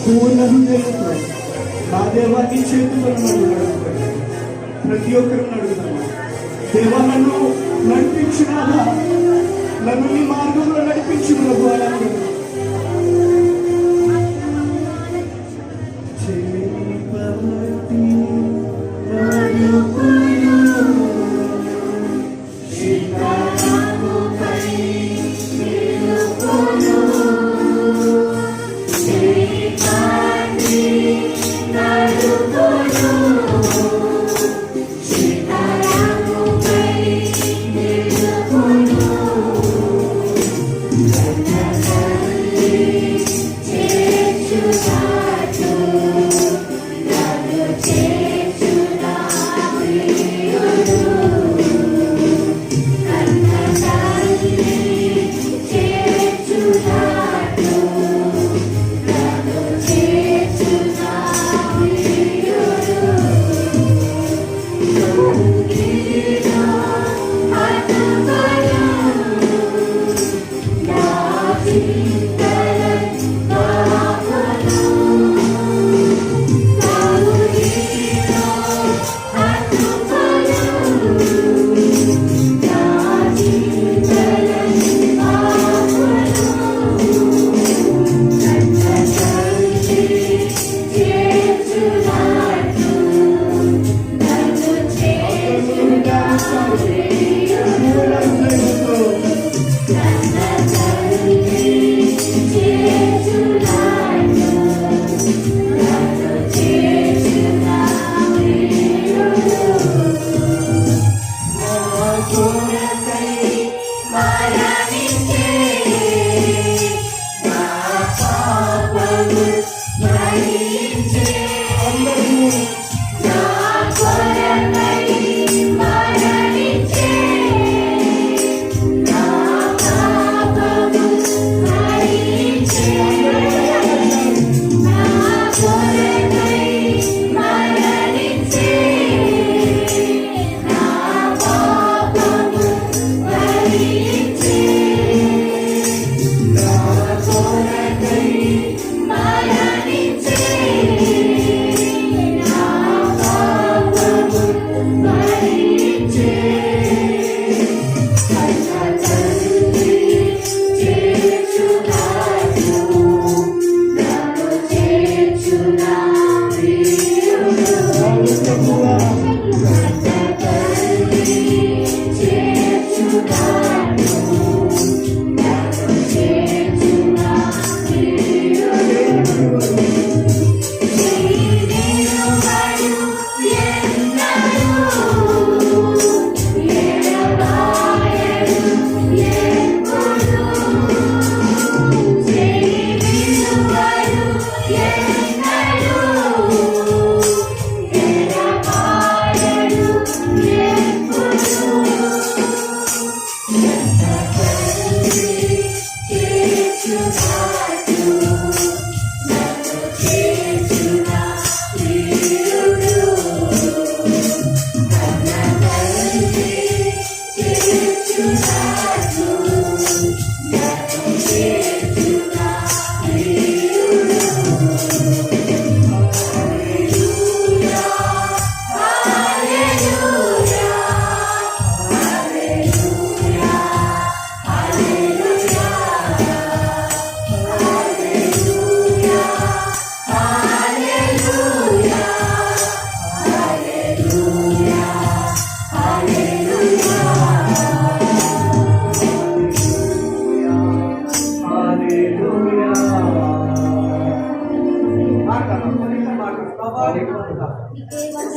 పూర్ణ హృదయంతో నా దేవా నీ చేతులను ప్రతి ఒక్కరు అడుగుతాను. దేవా నన్ను నడిపించినారా, నన్ను నీ మార్గంలో నడిపించు ప్రభు అని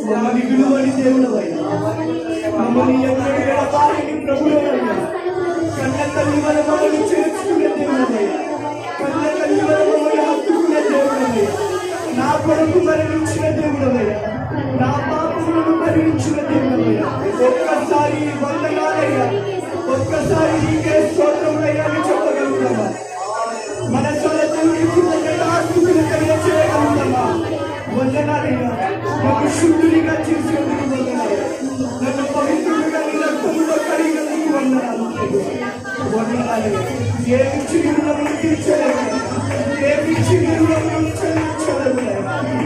మమ్మల్ని విలువని దేవుడవయ్యా, మమ్మల్ని ఎక్కడి వారిని ప్రభువయ్యా, కన్న తల్లి వల్ల మమ్మల్ని చేర్చుకునే దేవుడవయ్యా, కన్న తల్లి వల్ల మమ్మల్ని హత్తుకునే దేవుడవయ్యా, నా కొరకు మరణించిన దేవుడవయ్యా, నా పాపములను మరణించిన దేవుడవయ్యా, ఒక్కసారి వందనాలయ్యా, ఒక్కసారి నీకే స్తోత్రములయ్యా అని చెప్పగలుగుతామా? మన చేయగలుగుతామా? వందనాలయ్యా, నన్ను శుద్ధునిగా చేసేందుకు వందనాలు, నన్ను పవిత్రుడిగా నీ రక్తములో కడిగినందుకు వందనాలు. వందనాలయ్యా, ఏమిచ్చి రుణములు తీర్చలేము, ఏమిచ్చి రుణములు చెల్లించలేము.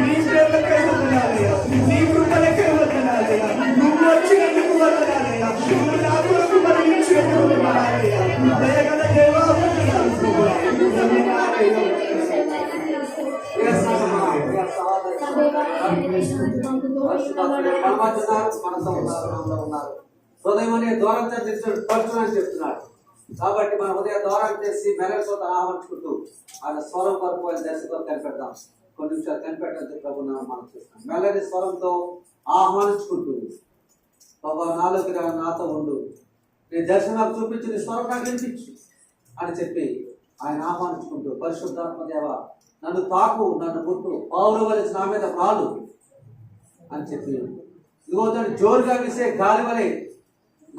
నీ ప్రేమకై వందనాలయ్యా, నీ కృపలకై వందనాలయ్యా, నువ్వు వచ్చినందుకు వందనాలయ్యా, నువ్వు నా కొరకు మరణించినందుకు వందనాలయ్యా. దయగల దేవా వందనాలు ప్రభువా, వందనాలయ్యా. హృదయం అనే ద్వారం తెరిచిన చెప్తున్నాడు. కాబట్టి మన ఉదయ ద్వారం చేసి మెలకువత ఆహ్వానించుకుంటూ ఆయన స్వరం వరకు ఆయన దర్శకులు కనిపెడతాం. కొన్ని నిమిషాలు కనిపెట్టడానికి ప్రభు మనం చూస్తాం. మెల్లని స్వరంతో ఆహ్వానించుకుంటూ బాబా నాలోకి రా, నాతో ఉండు, నీ దర్శనాలు చూపించి నీ స్వరం నాకు వినిపించు అని చెప్పి ఆయన ఆహ్వానించుకుంటూ పరిశుద్ధాత్మ దేవ నన్ను తాకు, నన్ను ముట్టు, పౌరవలసి నా మీద రాలు అని చెప్పి ఇదిగో దాన్ని జోరుగా విసే గాలి వలె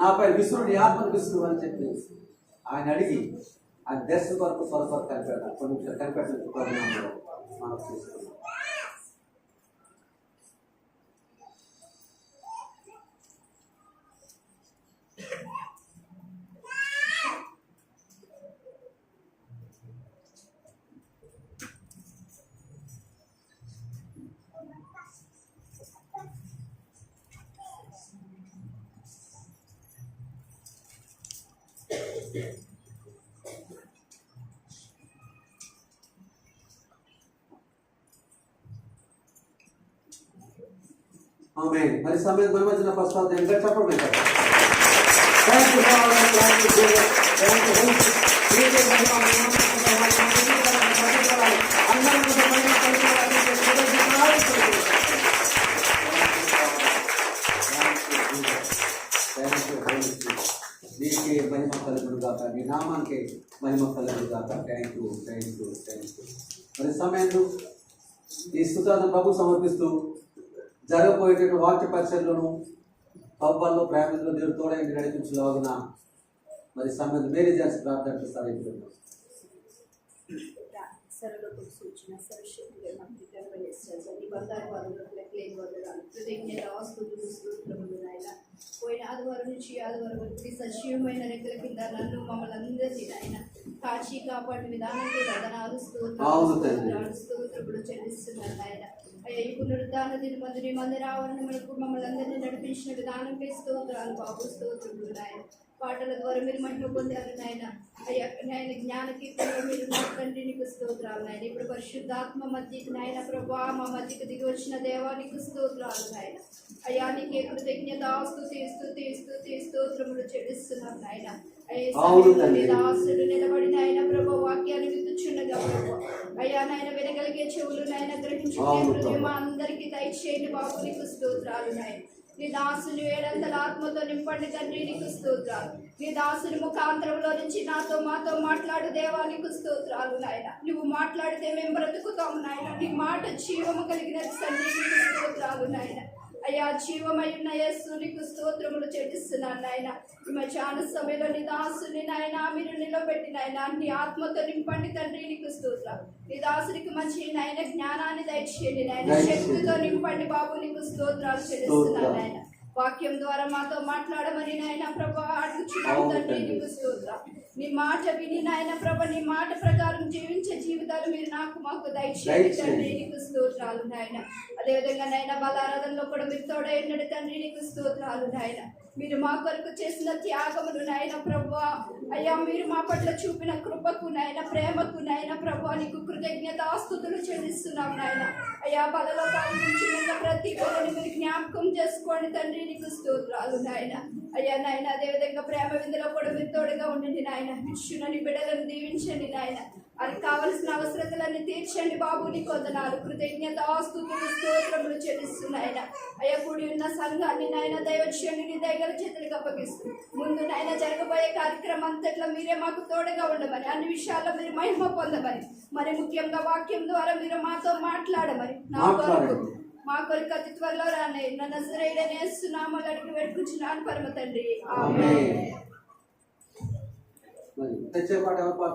నాపై విసురుని ఆత్మను విసురు అని చెప్పి ఆయన అడిగి ఆయన దర్శన కొరకు స్వర కొరకు కనిపెట్టాలి. కొన్ని నిమిషాలు కనిపెట్టడానికి మనం చూస్తున్నాం. ఆమేన్. మరి సమయం మన మధ్యన పశ్చాత్తాపం ఇంకా చెప్పండి. నీకే మహిమ కలుగును గాక, నీ నామానికే మహిమ కలుగును గాక. Thank you. మరి సమయంలో ఈ స్తుతులను ప్రభు సమర్పిస్తూ జరగబోయేటటువంటి వాక్య పరిచయలను పబ్బల్లో ప్రేమలో దేవుడు తోడైంది నడిపించలాగున మరి సమయం మేరీ చేసి ప్రార్థన చేస్తారు. పోయిన ఆదివారం నుంచి ఆదివారం వరకు సజీవమైన రెక్కల కింద నన్ను మమ్మల్ని అందరినీ ఆయన కాచి కాపాడు విధానానికి వదనాలు స్తోత్రములు చెల్లిస్తున్నాను ఆయన. అయ్యా ఈ పునరుద్ధాన దినమందు మందిర ఆవరణములకు మమ్మల్ని అందరినీ నడిపించిన విధానంపై స్తోత్రాలు బాబు, స్తోత్రములు నాయన. పాటల ద్వారా మీరు మహిమ పొందారు నాయన. అయ్యా నాయన జ్ఞానకి మీరు నా తండ్రి నీకు స్తోత్రాలు నాయన. ఇప్పుడు పరిశుద్ధాత్మ మధ్యకి నాయన ప్రభా మా మధ్యకి దిగి వచ్చిన దేవానికి స్తోత్రాలు నాయన. అయ్యా నీకే కృతజ్ఞత స్తోత్రములు చెల్లిస్తున్నాం నాయన. దాసుడు నిలబడిన ఆయన ప్రభు వాక్యాన్ని విప్పుచుండగా ప్రభు అయ్యా నాయన వినగలిగే చెవులు నాయన గ్రహించుకునే హృదయం అందరికీ దయచేయండి బాబు, నీకు స్తోత్రాలు నాయన. నీ దాసుని వేడంతల ఆత్మతో నింపండి తండ్రి, నీకు స్తోత్రాలు. నీ దాసుని ముఖాంతరంలో నుంచి మాతో మాట్లాడు దేవా, నీకు స్తోత్రాలు నాయన. నువ్వు మాట్లాడితే మేము బ్రతుకుతాము నాయన. నీ మాట జీవము కలిగినది తండ్రి, నీకు స్తోత్రాలు నాయన. అయ్యా జీవమై ఉన్న యేసు నీకు స్తోత్రములు చెల్లిస్తున్నాను నాయన. ఈ మధ్యాహ్న సమయంలో నీ దాసుని నాయన మీరు నిలబెట్టి నాయన నీ ఆత్మతో నింపండి తండ్రి, నీకు స్తోత్రాలు. నీ దాసునికి మంచి నాయన జ్ఞానాన్ని దయచేయండి నాయన, శక్తితో నింపండి బాబు, నీకు స్తోత్రాలు చెల్లిస్తున్నాను నాయన. వాక్యం ద్వారా మాతో మాట్లాడమని నాయన ప్రభా అడుగుచున్నాను తండ్రి, నీకు స్తోత్రాలు. నీ మాట విని నాయన ప్రభ నీ మాట ప్రకారం జీవించే జీవితాలు మీరు మాకు దయచేయండి తండ్రి, నీకు స్తోత్రాలు నాయన. అదేవిధంగా నాయన బలారాధనలో కూడా మీరు తోడైనడు తండ్రి, నీకు స్తోత్రాలు నాయన. మీరు మా కొరకు చేసిన త్యాగములు నాయన ప్రభా అయ్యా మీరు మా పట్ల చూపిన కృపకు నాయన ప్రేమకు నాయన ప్రభా నీకు కృతజ్ఞతాస్తుతులు చెల్లిస్తున్నాం నాయన. అయ్యా బలలో పాల్గొంటున్న ప్రతి ఒక్కరిని మీరు జ్ఞాపకం చేసుకోండి తండ్రి, నీకు స్తోత్రాలు నాయన. అయ్యా నాయన అదేవిధంగా ప్రేమ విందులో కూడా మీరు తోడుగా ఉండండి నాయన. విష్ణుని బిడ్డలను దీవించండి నాయన. అది కావలసిన అవసరతలన్నీ తీర్చండి బాబు. నీకు వందనాలు, కృతజ్ఞత స్తుతులు స్తోత్రములు చెల్లిస్తున్నాయన. అయ్యా కూడి ఉన్న సంఘాన్ని నాయన దయవచ్యండి, నీ దయగల చేతులకు అప్పగిస్తూ ముందు నాయన జరగబోయే కార్యక్రమం అంతట్లో మీరే మాకు తోడుగా ఉండమని, అన్ని విషయాల్లో మీరు మహిమ పొందమని, మరి ముఖ్యంగా వాక్యం ద్వారా మీరు మాతో మాట్లాడమని, మా కొరకు అతి త్వరలో రానే నజరేయుడైన యేసు నామములో అడిగి వేడుకుంటున్నాను పరమ తండ్రి, ఆమేన్. తెచ్చే పాట ఎవరు పాడతారు?